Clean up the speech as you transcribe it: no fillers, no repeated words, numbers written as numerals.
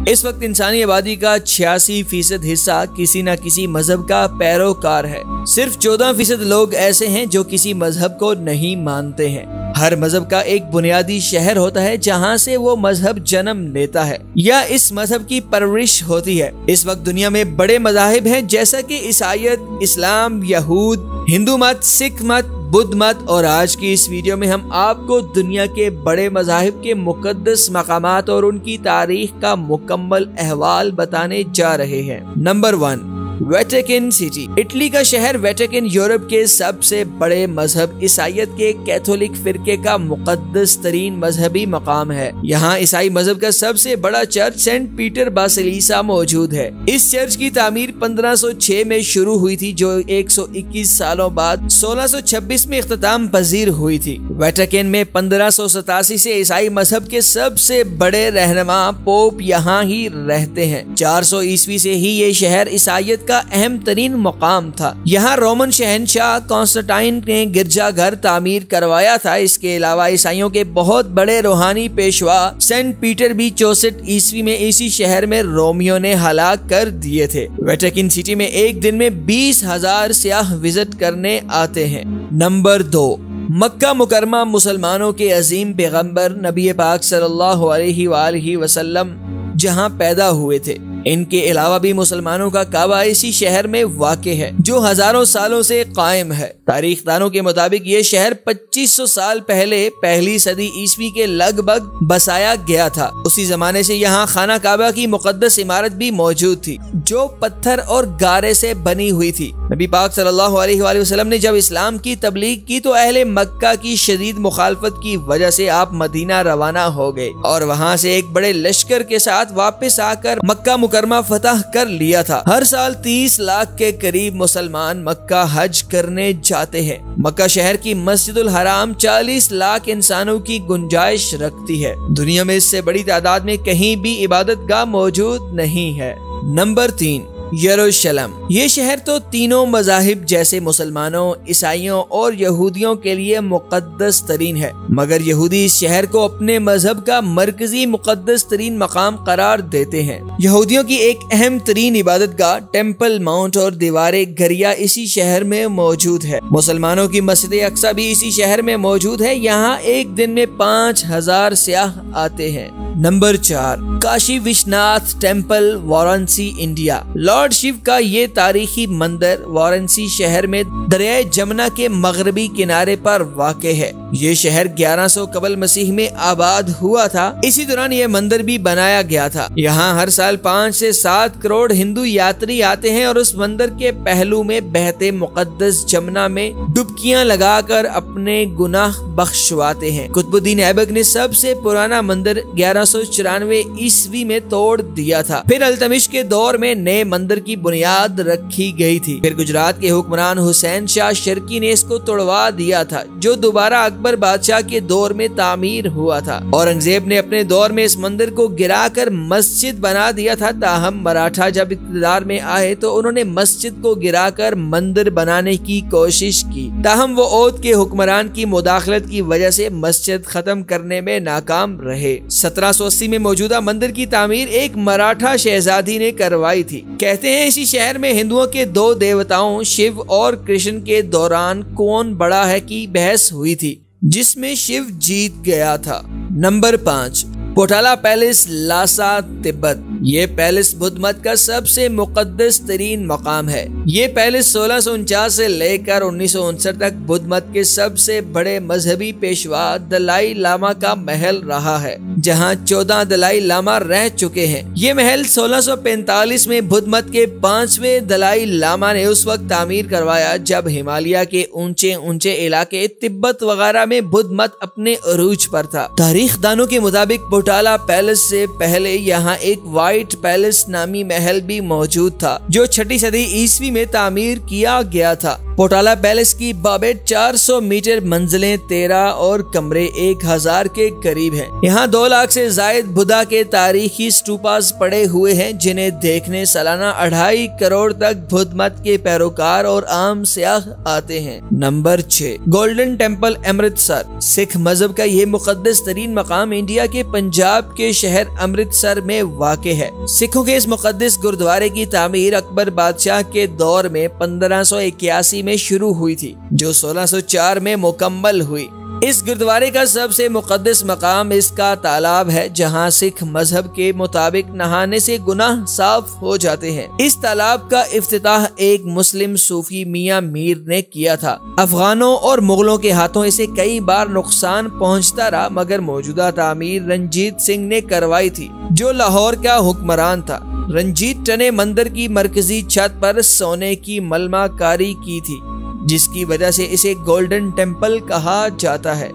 इस वक्त इंसानी आबादी का 86% हिस्सा किसी न किसी मजहब का पैरोकार है। सिर्फ 14% लोग ऐसे हैं जो किसी मजहब को नहीं मानते हैं। हर मजहब का एक बुनियादी शहर होता है जहाँ से वो मजहब जन्म लेता है या इस मजहब की परवरिश होती है। इस वक्त दुनिया में बड़े मजाहिब हैं जैसा कि ईसाईयत, इस्लाम, यहूद, हिंदू मत, सिख मत, बुद्ध मत, और आज की इस वीडियो में हम आपको दुनिया के बड़े मजाहिब के मुकद्दस मकामात और उनकी तारीख का मुकम्मल अहवाल बताने जा रहे हैं। Number 1, Vatican city. इटली का शहर वेटिकन यूरोप के सबसे बड़े मजहब ईसाईयत के कैथोलिक फिरके का मुकद्दस तरीन मजहबी मकाम है। यहाँ ईसाई मजहब का सबसे बड़ा चर्च सेंट पीटर बासिलिसा मौजूद है। इस चर्च की तामीर 1506 में शुरू हुई थी जो 121 सालों बाद 1626 में इख्तिताम पजीर हुई थी। वेटिकन में 1587 से ईसाई मजहब के सबसे बड़े रहनुमा पोप यहाँ ही रहते हैं। 400 ईस्वी से ही ये शहर ईसाईयत का अहम तरीन मकाम था। यहाँ रोमन शहनशाह कॉन्स्टेंटाइन ने गिरजा घर तामीर करवाया था। इसके अलावा ईसाइयों के बहुत बड़े रूहानी पेशवा सेंट पीटर भी 64 ईस्वी में इसी शहर में रोमियो ने हलाक कर दिए थे। वेटिकन सिटी में एक दिन में 20,000 सियाह विजिट करने आते हैं। नंबर 2, मक्का मुकरमा मुसलमानों के अजीम पैगंबर नबी पाक सल्लल्लाहु अलैहि वसल्लम जहाँ पैदा हुए थे। इनके अलावा भी मुसलमानों का काबा इसी शहर में वाक़े है जो हजारों सालों से कायम है। तारीखदानों के मुताबिक ये शहर 2500 साल पहले पहली सदी ईस्वी के लगभग बसाया गया था। उसी जमाने से यहाँ खाना काबा की मुकद्दस इमारत भी मौजूद थी जो पत्थर और गारे से बनी हुई थी। नबी पाक सल्लल्लाहु अलैहि वसल्लम ने जब इस्लाम की तबलीग की तो अहले मक्का की शदीद मुखालफत की वजह से आप मदीना रवाना हो गए और वहाँ से एक बड़े लश्कर के साथ वापस आकर मक्का मुकरमा फतह कर लिया था। हर साल 30 लाख के करीब मुसलमान मक्का हज करने जाते हैं। मक्का शहर की मस्जिदुल हराम 40 लाख इंसानों की गुंजाइश रखती है। दुनिया में इससे बड़ी तादाद में कहीं भी इबादत गाह मौजूद नहीं है। नंबर 3, यरूशलेम। ये शहर तो तीनों मजाहिब जैसे मुसलमानों, ईसाइयों और यहूदियों के लिए मुकद्दस तरीन है, मगर यहूदी इस शहर को अपने मजहब का मरकजी मुकद्दस तरीन मकाम करार देते हैं। यहूदियों की एक अहम तरीन इबादत गाह टेम्पल माउंट और दीवारे गरिया इसी शहर में मौजूद है। मुसलमानों की मस्जिद अक्सा भी इसी शहर में मौजूद है। यहाँ एक दिन में 5000 सियाह आते हैं। Number 4, Kashi Vishwanath temple, Varanasi, India. Lord Shiva का ये तारीखी मंदिर वाराणसी शहर में दरियाए जमुना के मगरबी किनारे पर वाक़े है। ये शहर 1100 कबल मसीह में आबाद हुआ था। इसी दौरान ये मंदिर भी बनाया गया था। यहाँ हर साल 5 से 7 करोड़ हिंदू यात्री आते हैं और उस मंदिर के पहलू में बहते मुकद्दस जमुना में डुबकियां लगाकर अपने गुनाह बख्शवाते हैं। कुतुबुद्दीन ऐबक ने सबसे पुराना मंदिर 1194 ईस्वी में तोड़ दिया था। फिर अल्तमिश के दौर में नए मंदिर की बुनियाद रखी गई थी। फिर गुजरात के हुक्मरान हुसैन शाह शर्की ने इसको तोड़वा दिया था जो दोबारा अकबर बादशाह के दौर में तामीर हुआ था। औरंगजेब ने अपने दौर में इस मंदिर को गिराकर मस्जिद बना दिया था। ताहम मराठा जब इक़्तिदार में आए तो उन्होंने मस्जिद को गिराकर मंदिर बनाने की कोशिश की। ताहम वो ओद के हुक्मरान की मुदाखलत की वजह से मस्जिद खत्म करने में नाकाम रहे। 1780 में मौजूदा मंदिर की तामीर एक मराठा शहजादी ने करवाई थी। कहते हैं इसी शहर में हिंदुओं के 2 देवताओं शिव और कृष्ण के दौरान कौन बड़ा है की बहस हुई थी जिसमें शिव जीत गया था। नंबर 5, पोटाला पैलेस, लासा, तिब्बत। ये पैलेस बुद्ध मत का सबसे मुकद्दस तरीन मकाम है। ये पैलेस 1649 से लेकर 1959 तक बुद्ध मत के सबसे बड़े मजहबी पेशवा दलाई लामा का महल रहा है, जहाँ 14 दलाई लामा रह चुके हैं। ये महल 1645 में बुद्ध मत के 5वें दलाई लामा ने उस वक्त तामीर करवाया जब हिमालय के ऊंचे ऊंचे इलाके तिब्बत वगैरह में बुद्ध मत अपने अरूज पर था। तारीख दानों के मुताबिक पोटाला पैलेस से पहले यहाँ एक व्हाइट पैलेस नामी महल भी मौजूद था जो 6ठी सदी ईस्वी में तामीर किया गया था। पोटाला पैलेस की बाबेट 400 मीटर, मंजिलें 13 और कमरे 1000 के करीब हैं। यहाँ 2 लाख से जायद बुद्धा के तारीखी स्टूपास पड़े हुए हैं, जिन्हें देखने सालाना 2.5 करोड़ तक बुद्ध मत के पैरोकार और आम सयाह आते हैं। Number 6, golden temple Amritsar. Sikh मजहब का ये मुकद्दस तरीन मकाम इंडिया के पंजाब के शहर अमृतसर में वाक़ है। सिखों के इस मुकद्दस गुरुद्वारे की तामीर अकबर बादशाह के दौर में 1581 में शुरू हुई थी, जो 1604 में मुकम्मल हुई। इस गुरुद्वारे का सबसे मुकद्दस मकाम इसका तालाब है, जहां सिख मजहब के मुताबिक नहाने से गुनाह साफ हो जाते हैं। इस तालाब का इफ्तिताह एक मुस्लिम सूफी मियां मीर ने किया था। अफगानों और मुगलों के हाथों इसे कई बार नुकसान पहुंचता रहा, मगर मौजूदा तामीर रंजीत सिंह ने करवाई थी, जो लाहौर का हुक्मरान था। रंजीत ने मंदिर की मरकजी छत पर सोने की मलमाकारी की थी, जिसकी वजह से इसे गोल्डन टेम्पल कहा जाता है।